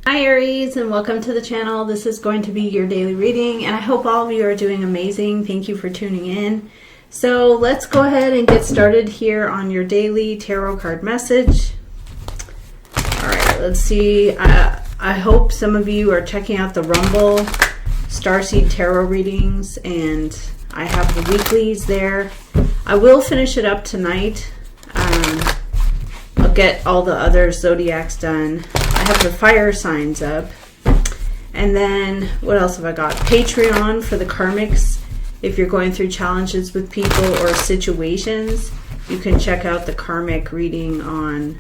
Hi Aries, and welcome to the channel. This is going to be your daily reading, and I hope all of you are doing amazing. Thank you for tuning in. So let's go ahead and get started here on your daily tarot card message. Alright, let's see. I hope some of you are checking out the Rumble Starseed Tarot readings, and I have the weeklies there. I will finish it up tonight. I'll get all the other zodiacs done. I have the fire signs up. And then, what else have I got? Patreon for the karmics. If you're going through challenges with people or situations, you can check out the karmic reading on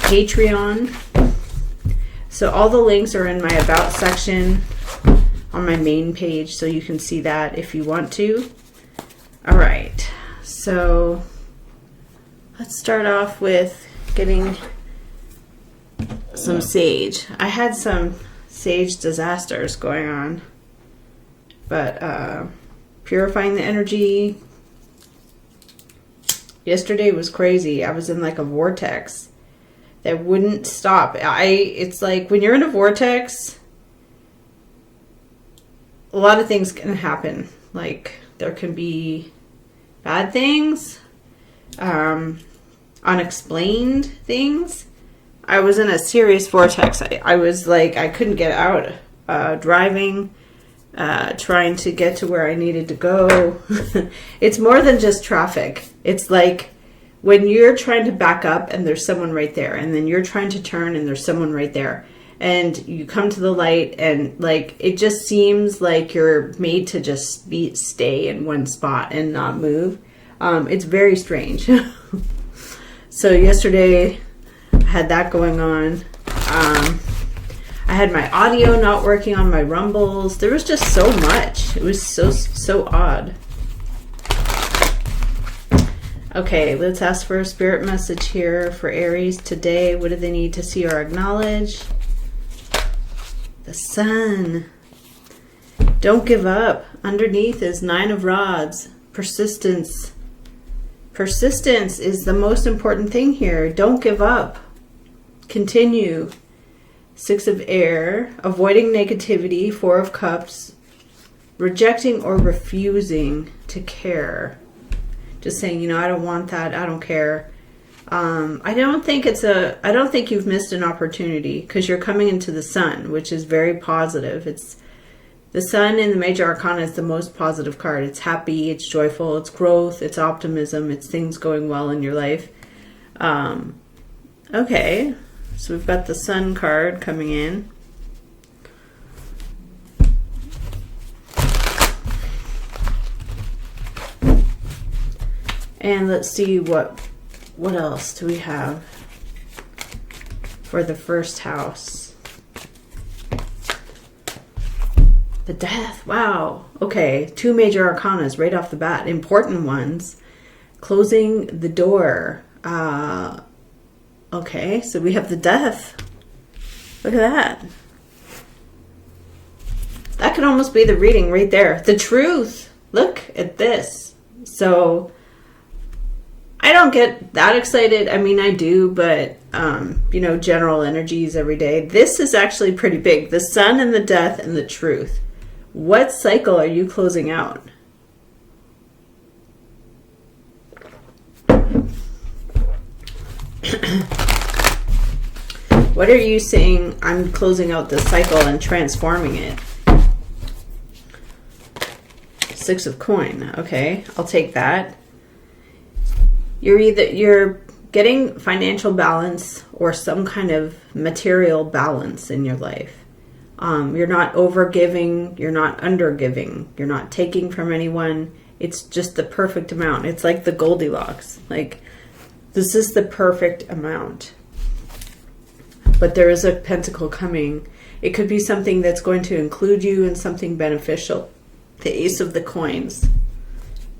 Patreon. So all the links are in my About section on my main page, so you can see that if you want to. Alright, so let's start off with getting some sage. I had some sage disasters going on, but purifying the energy yesterday was crazy. I was in like a vortex that wouldn't stop. It's like when you're in a vortex, a lot of things can happen. Like there can be bad things, unexplained things. I was in a serious vortex. I was like, I couldn't get out. Driving, trying to get to where I needed to go. It's more than just traffic. It's like when you're trying to back up and there's someone right there, and then you're trying to turn and there's someone right there, and you come to the light, and like it just seems like you're made to just stay in one spot and not move. It's very strange. So yesterday I had that going on. I had my audio not working on my rumbles. There was just so much. It was so odd. Okay, let's ask for a spirit message here for Aries today. What do they need to see or acknowledge? The Sun. Don't give up. Underneath is Nine of Rods. Persistence. Persistence is the most important thing here. Don't give up. Continue. Six of Air. Avoiding negativity. Four of Cups. Rejecting or refusing to care. Just saying, you know, I don't want that. I don't care. I don't think you've missed an opportunity, because you're coming into the Sun, which is very positive. It's the Sun in the Major Arcana is the most positive card. It's happy, it's joyful, it's growth, it's optimism, it's things going well in your life. Okay, so we've got the Sun card coming in. And let's see what else do we have for the first house. The Death. Wow. Okay. Two major arcanas right off the bat. Important ones. Closing the door. Okay. So we have the Death. Look at that. That could almost be the reading right there. The Truth. Look at this. So I don't get that excited. I mean, I do, but you know, general energies every day. This is actually pretty big. The Sun and the Death and the Truth. What cycle are you closing out? What are you saying? I'm closing out this cycle and transforming it. Six of Coin. Okay, I'll take that. You're getting financial balance or some kind of material balance in your life. You're not overgiving, you're not undergiving, you're not taking from anyone. It's just the perfect amount. It's like the Goldilocks. Like, this is the perfect amount. But there is a pentacle coming. It could be something that's going to include you in something beneficial. The Ace of the Coins.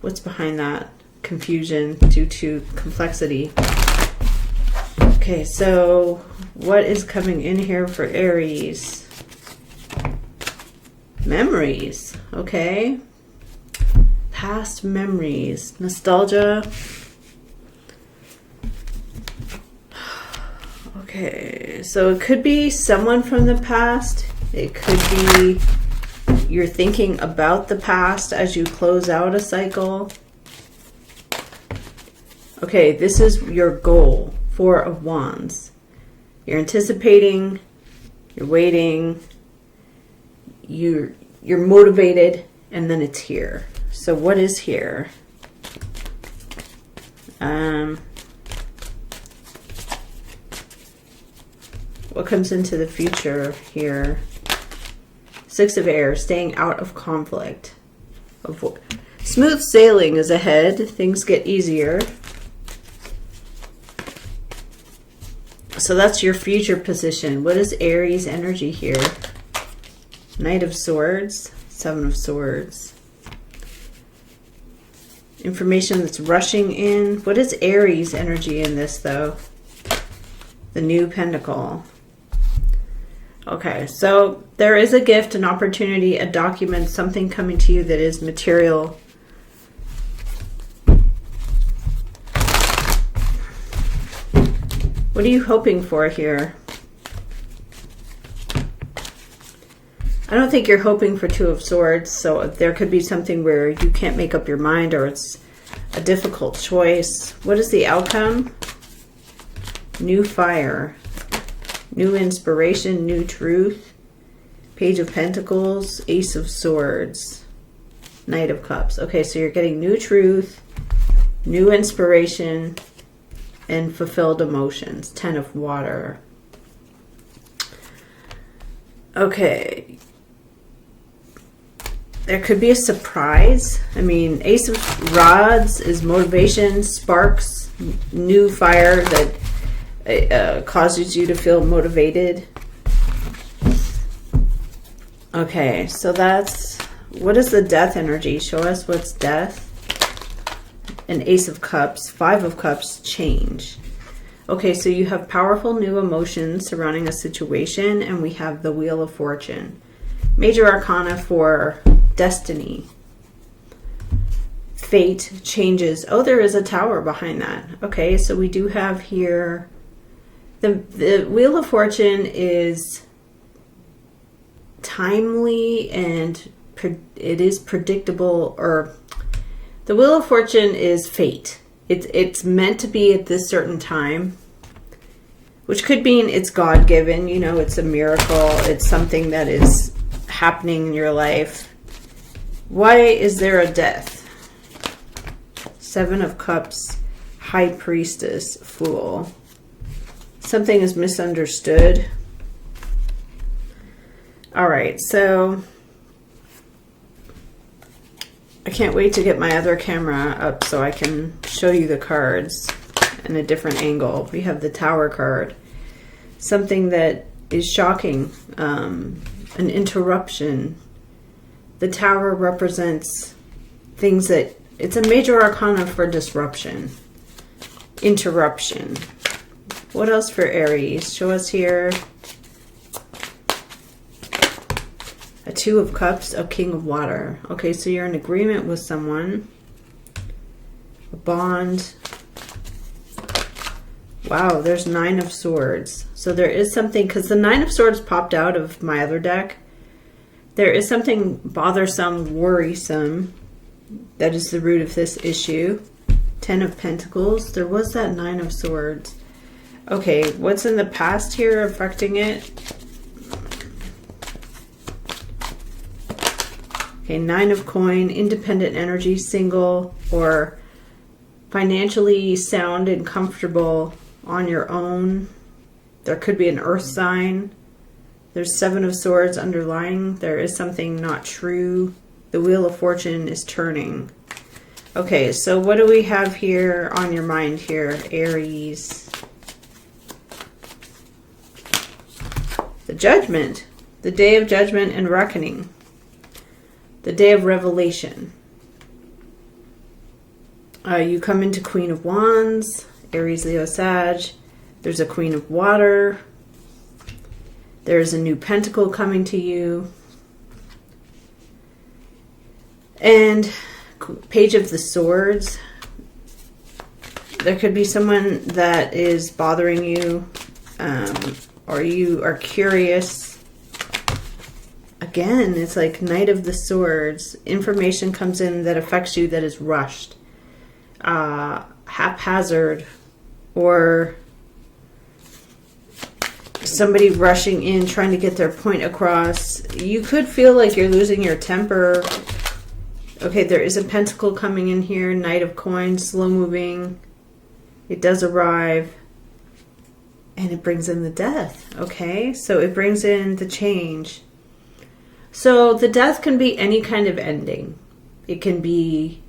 What's behind that? Confusion due to complexity. Okay, so what is coming in here for Aries? Memories. Okay. Past memories. Nostalgia. Okay, so it could be someone from the past. It could be you're thinking about the past as you close out a cycle. Okay, this is your goal. 4 of Wands. You're anticipating, you're waiting, you're motivated, and then it's here. So what is here? What comes into the future here? 6 of Air, staying out of conflict. Smooth sailing is ahead. Things get easier. So that's your future position. What is Aries energy here? Knight of Swords, 7 of Swords. Information that's rushing in. What is Aries energy in this, though? The New Pentacle. Okay, so there is a gift, an opportunity, a document, something coming to you that is material. What are you hoping for here? I don't think you're hoping for 2 of Swords, so there could be something where you can't make up your mind or it's a difficult choice. What is the outcome? New fire, new inspiration, new truth. Page of Pentacles, Ace of Swords, Knight of Cups. Okay, so you're getting new truth, new inspiration, and fulfilled emotions. 10 of Water. Okay. There could be a surprise. I mean, Ace of Rods is motivation, sparks, new fire that causes you to feel motivated. Okay, so that's... What is the Death energy? Show us what's Death. An Ace of Cups, 5 of Cups, change. Okay, so you have powerful new emotions surrounding a situation, and we have the Wheel of Fortune. Major Arcana for destiny. Fate, changes. Oh, there is a Tower behind that. Okay, so we do have here... The Wheel of Fortune is timely and it is predictable, or... The Wheel of Fortune is fate. It's meant to be at this certain time, which could mean it's God-given, you know, it's a miracle, it's something that is happening in your life. Why is there a death? 7 of Cups, High Priestess, Fool. Something is misunderstood. All right, so... I can't wait to get my other camera up so I can show you the cards in a different angle. We have the Tower card. Something that is shocking. An interruption. The Tower represents things that... It's a major arcana for disruption. Interruption. What else for Aries? Show us here. A 2 of Cups, a King of Water. Okay, so you're in agreement with someone. A bond. Wow, there's 9 of Swords. So there is something, because the 9 of Swords popped out of my other deck. There is something bothersome, worrisome. That is the root of this issue. 10 of Pentacles. There was that 9 of Swords. Okay, what's in the past here affecting it? Okay, 9 of Coin, independent energy, single, or financially sound and comfortable on your own. There could be an earth sign. There's 7 of Swords underlying. There is something not true. The Wheel of Fortune is turning. Okay, so what do we have here on your mind here, Aries? The Judgment. The Day of Judgment and Reckoning. The Day of Revelation. You come into Queen of Wands, Aries, Leo, Sag. There's a Queen of Water. There's a new Pentacle coming to you. And Page of the Swords. There could be someone that is bothering you. or you are curious. Again, it's like Knight of the Swords. Information comes in that affects you that is rushed, haphazard, or somebody rushing in trying to get their point across. You could feel like you're losing your temper. Okay, there is a pentacle coming in here. Knight of Coins, slow moving. It does arrive. And it brings in the death. Okay, so it brings in the change. So the death can be any kind of ending. It can be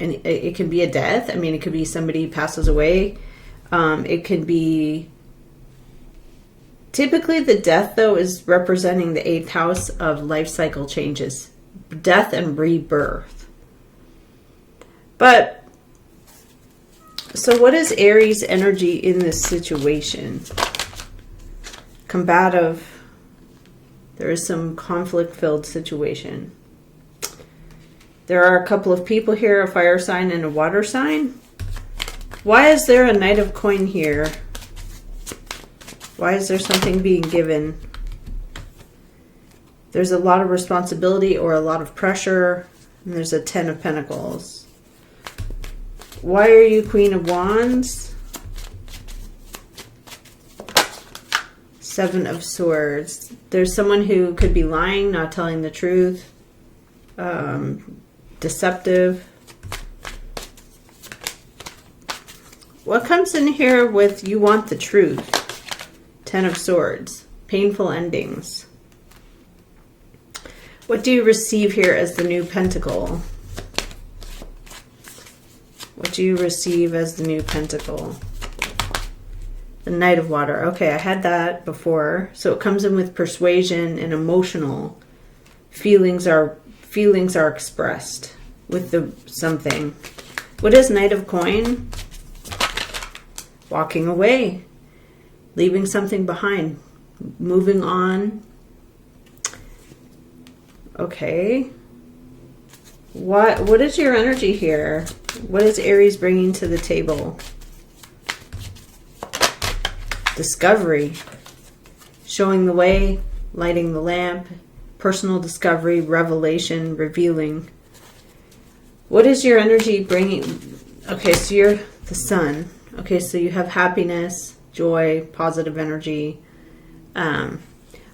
a death. I mean, it could be somebody passes away. It can be... Typically, the death, though, is representing the 8th house of life cycle changes. Death and rebirth. But, so what is Aries energy in this situation? Combative. There is some conflict-filled situation. There are a couple of people here, a fire sign and a water sign. Why is there a Knight of Coin here? Why is there something being given? There's a lot of responsibility or a lot of pressure. And there's a 10 of Pentacles. Why are you Queen of Wands? 7 of Swords. There's someone who could be lying, not telling the truth. Deceptive. What comes in here with you want the truth? 10 of Swords. Painful endings. What do you receive here as the new Pentacle? What do you receive as the new Pentacle? The Knight of Water. Okay, I had that before. So it comes in with persuasion and emotional. Feelings are expressed with the something. What is Knight of Coin? Walking away. Leaving something behind. Moving on. Okay. What is your energy here? What is Aries bringing to the table? Discovery. Showing the way. Lighting the lamp. Personal discovery. Revelation. Revealing. What is your energy bringing? Okay, so you're the Sun. Okay, so you have happiness, joy, positive energy. All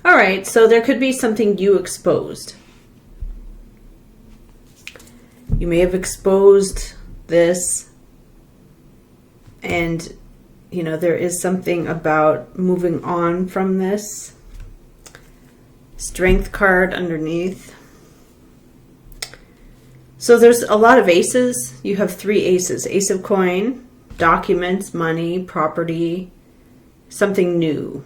right, so there could be something you exposed. You may have exposed this, and you know, there is something about moving on from this. Strength card underneath. So there's a lot of aces. You have 3 aces. Ace of Coin, documents, money, property, something new.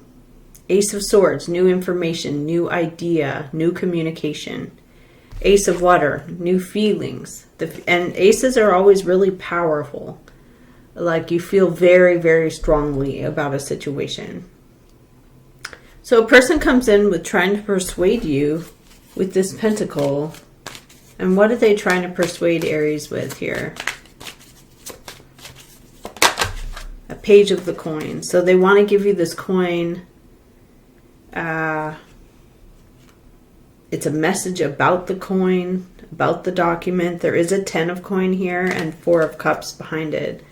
Ace of Swords, new information, new idea, new communication. Ace of Water, new feelings. And aces are always really powerful. Like you feel very, very strongly about a situation. So a person comes in with trying to persuade you with this Pentacle. And what are they trying to persuade Aries with here? A Page of the Coin. So they want to give you this coin. It's a message about the coin, about the document. There is a 10 of Coin here and 4 of Cups behind it.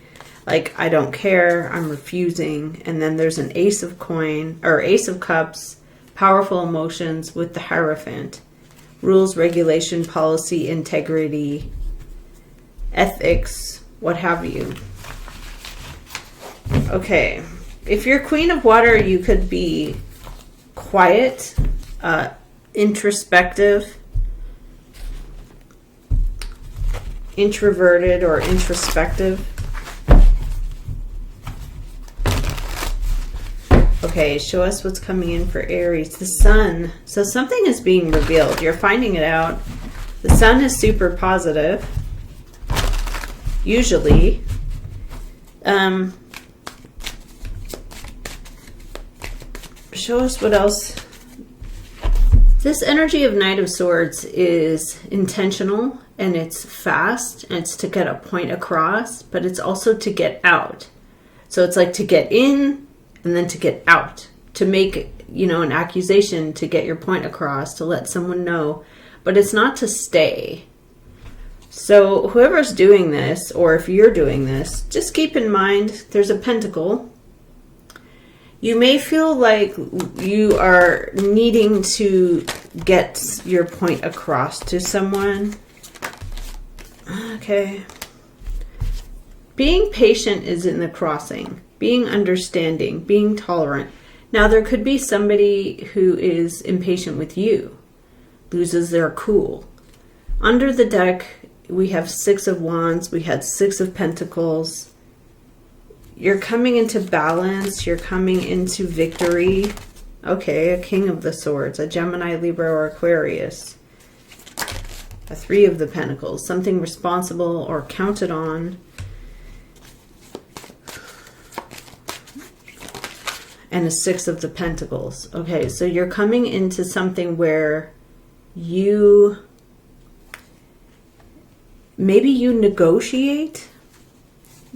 Like, I don't care, I'm refusing. And then there's an Ace of Coin, or Ace of Cups, powerful emotions with the Hierophant. Rules, regulation, policy, integrity, ethics, what have you. Okay, if you're Queen of Water, you could be quiet, introspective, introverted, or introspective. Okay, show us what's coming in for Aries. The Sun. So something is being revealed. You're finding it out. The Sun is super positive. Usually. Show us what else. This energy of Knight of Swords is intentional and it's fast and it's to get a point across, but it's also to get out. So it's like to get in and then to get out, to make, you know, an accusation, to get your point across, to let someone know. But it's not to stay. So whoever's doing this, or if you're doing this, just keep in mind there's a pentacle. You may feel like you are needing to get your point across to someone. Okay. Being patient is in the crossing. Being understanding, being tolerant. Now there could be somebody who is impatient with you, loses their cool. Under the deck, we have 6 of Wands, we had 6 of Pentacles. You're coming into balance, you're coming into victory. Okay, a King of the Swords, a Gemini, Libra, or Aquarius. A 3 of the Pentacles, something responsible or counted on. And a 6 of the Pentacles. Okay, so you're coming into something where maybe you negotiate.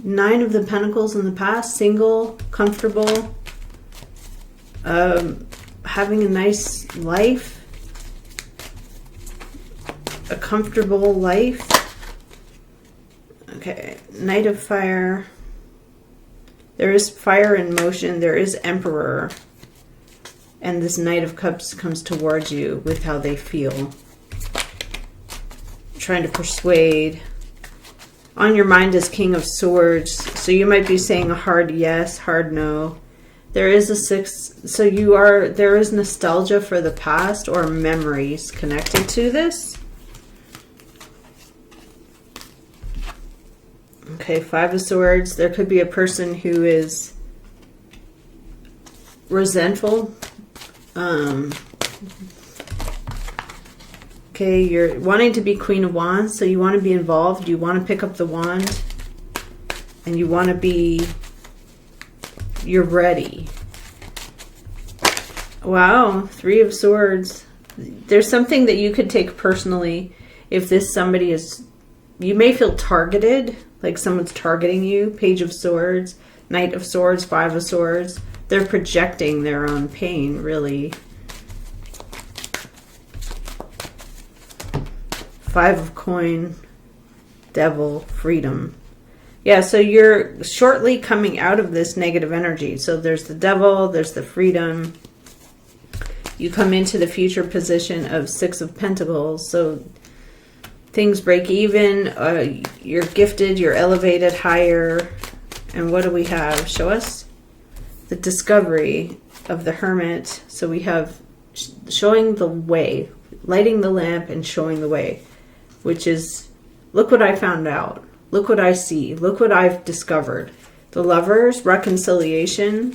9 of the Pentacles in the past, single, comfortable, having a nice life, a comfortable life. Okay, Knight of Fire. There is fire in motion. There is Emperor. And this Knight of Cups comes towards you with how they feel. Trying to persuade. On your mind is King of Swords. So you might be saying a hard yes, hard no. There is a 6. So there is nostalgia for the past or memories connected to this. Okay, 5 of Swords. There could be a person who is resentful. Okay, you're wanting to be Queen of Wands, so you want to be involved. You want to pick up the wand. And you want to be... You're ready. Wow, 3 of Swords. There's something that you could take personally if this somebody is... You may feel targeted, like someone's targeting you. Page of Swords, Knight of Swords, 5 of Swords. They're projecting their own pain, really. 5 of Coin, Devil, Freedom. Yeah, so you're shortly coming out of this negative energy. So there's the Devil, there's the Freedom. You come into the future position of 6 of Pentacles. So things break even. You're gifted, you're elevated higher. And what do we have? Show us the discovery of the Hermit. So we have showing the way, lighting the lamp and showing the way, which is, look what I found out. Look what I see. Look what I've discovered. The Lovers, reconciliation.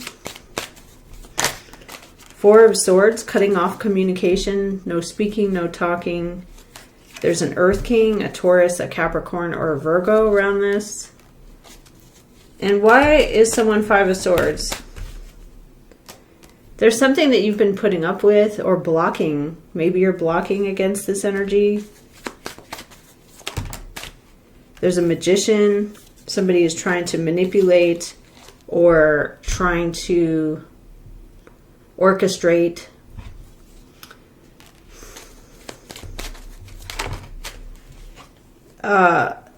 4 of Swords, cutting off communication. No speaking, no talking. There's an Earth King, a Taurus, a Capricorn, or a Virgo around this. And why is someone 5 of Swords? There's something that you've been putting up with or blocking. Maybe you're blocking against this energy. There's a Magician. Somebody is trying to manipulate or trying to orchestrate.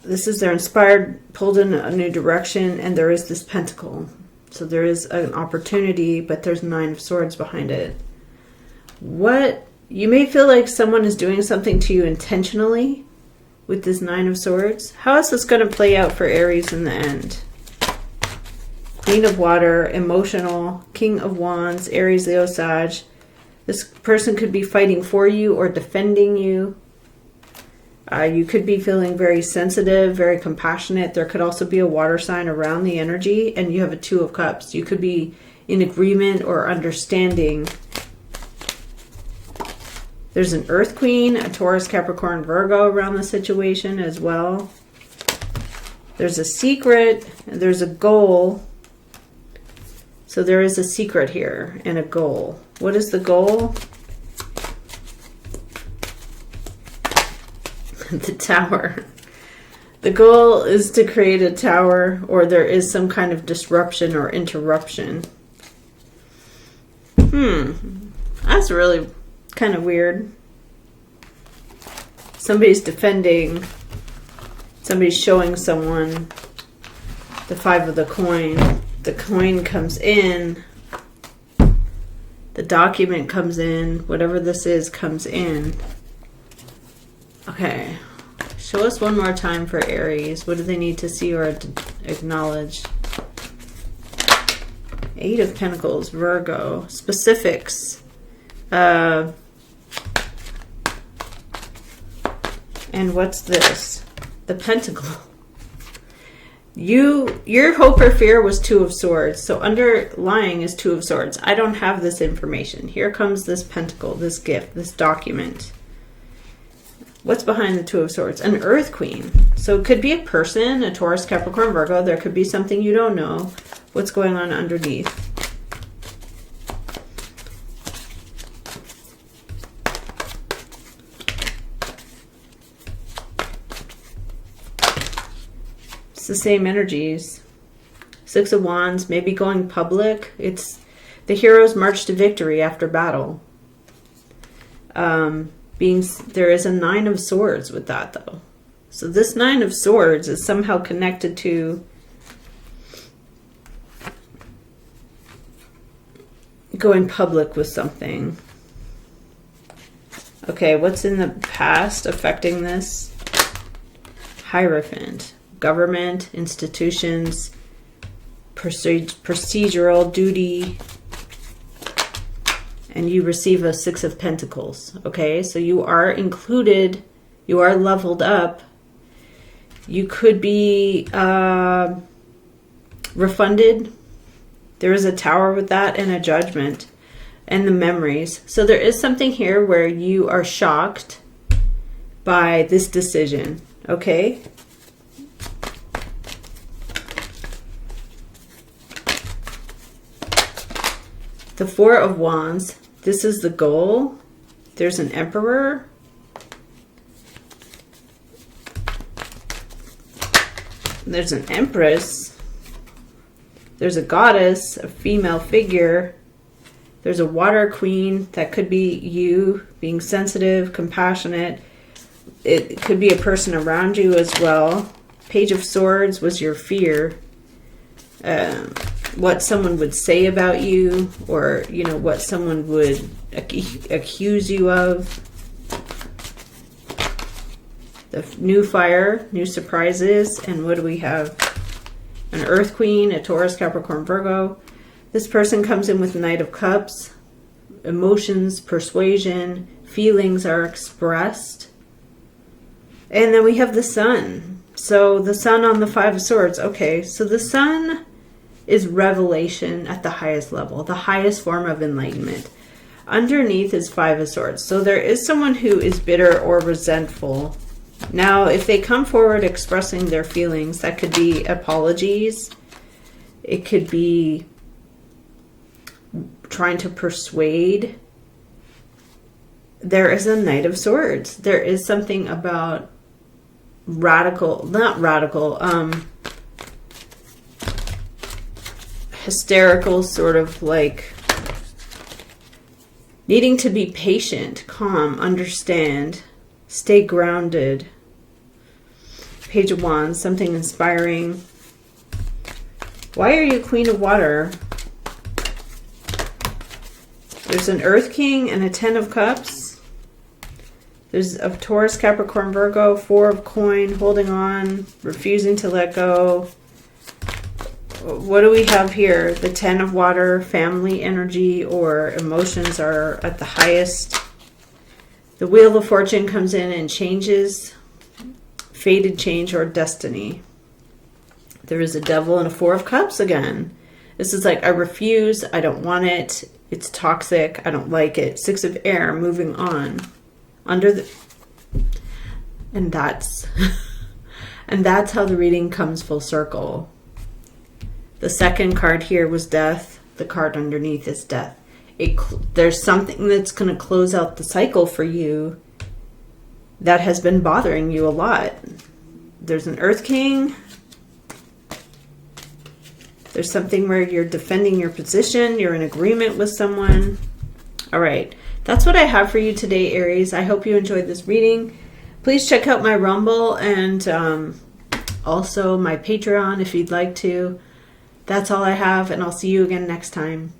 This is they're inspired, pulled in a new direction, and there is this Pentacle. So there is an opportunity, but there's 9 of Swords behind it. What? You may feel like someone is doing something to you intentionally with this 9 of Swords. How is this going to play out for Aries in the end? Queen of Water, emotional, King of Wands, Aries, Leo, Sag. This person could be fighting for you or defending you. You could be feeling very sensitive, very compassionate. There could also be a water sign around the energy, and you have a 2 of Cups. You could be in agreement or understanding. There's an Earth Queen, a Taurus, Capricorn, Virgo around the situation as well. There's a secret, there's a goal. So there is a secret here and a goal. What is the goal? The Tower. The goal is to create a tower, or there is some kind of disruption or interruption. That's really kind of weird. Somebody's defending. Somebody's showing someone the 5 of the coin. The coin comes in. The document comes in. Whatever this is comes in. Okay. Show us one more time for Aries. What do they need to see or acknowledge? 8 of Pentacles, Virgo. Specifics. And what's this? The Pentacle. Your hope or fear was 2 of Swords. So underlying is 2 of Swords. I don't have this information. Here comes this Pentacle, this gift, this document. What's behind the 2 of Swords? An Earth Queen. So it could be a person, a Taurus, Capricorn, Virgo. There could be something you don't know. What's going on underneath? It's the same energies. 6 of Wands, maybe going public. It's the hero's march to victory after battle. There is a 9 of Swords with that, though. So this 9 of Swords is somehow connected to going public with something. Okay, what's in the past affecting this? Hierophant. Government, institutions, procedural duty, and you receive a 6 of Pentacles. Okay, so you are included, you are leveled up. You could be refunded. There is a Tower with that and a Judgment and the memories. So there is something here where you are shocked by this decision. Okay. The 4 of Wands, this is the goal. There's an Emperor. There's an Empress. There's a Goddess, a female figure. There's a Water Queen. That could be you being sensitive, compassionate. It could be a person around you as well. Page of Swords was your fear. What someone would say about you, or what someone would accuse you of. The new fire, new surprises, and what do we have? An Earth Queen, a Taurus, Capricorn, Virgo. This person comes in with Knight of Cups. Emotions, persuasion, feelings are expressed. And then we have the Sun. So the Sun on the 5 of Swords. Okay, so the Sun is revelation at the highest level, the highest form of enlightenment. Underneath is 5 of Swords. So there is someone who is bitter or resentful. Now, if they come forward expressing their feelings, that could be apologies. It could be trying to persuade. There is a Knight of Swords. There is something about hysterical, sort of like needing to be patient, calm, understand, stay grounded. Page of Wands, something inspiring. Why are you Queen of Water? There's an Earth King and a 10 of Cups. There's a Taurus, Capricorn, Virgo, 4 of Coin, holding on, refusing to let go. What do we have here? The 10 of Water, family energy or emotions are at the highest. The Wheel of Fortune comes in and changes. Fated change or destiny. There is a Devil and a 4 of Cups again. This is like, I refuse, I don't want it, it's toxic, I don't like it. 6 of Air, moving on. And that's how the reading comes full circle. The second card here was Death. The card underneath is Death. There's something that's going to close out the cycle for you that has been bothering you a lot. There's an Earth King. There's something where you're defending your position. You're in agreement with someone. All right. That's what I have for you today, Aries. I hope you enjoyed this reading. Please check out my Rumble and also my Patreon if you'd like to. That's all I have, and I'll see you again next time.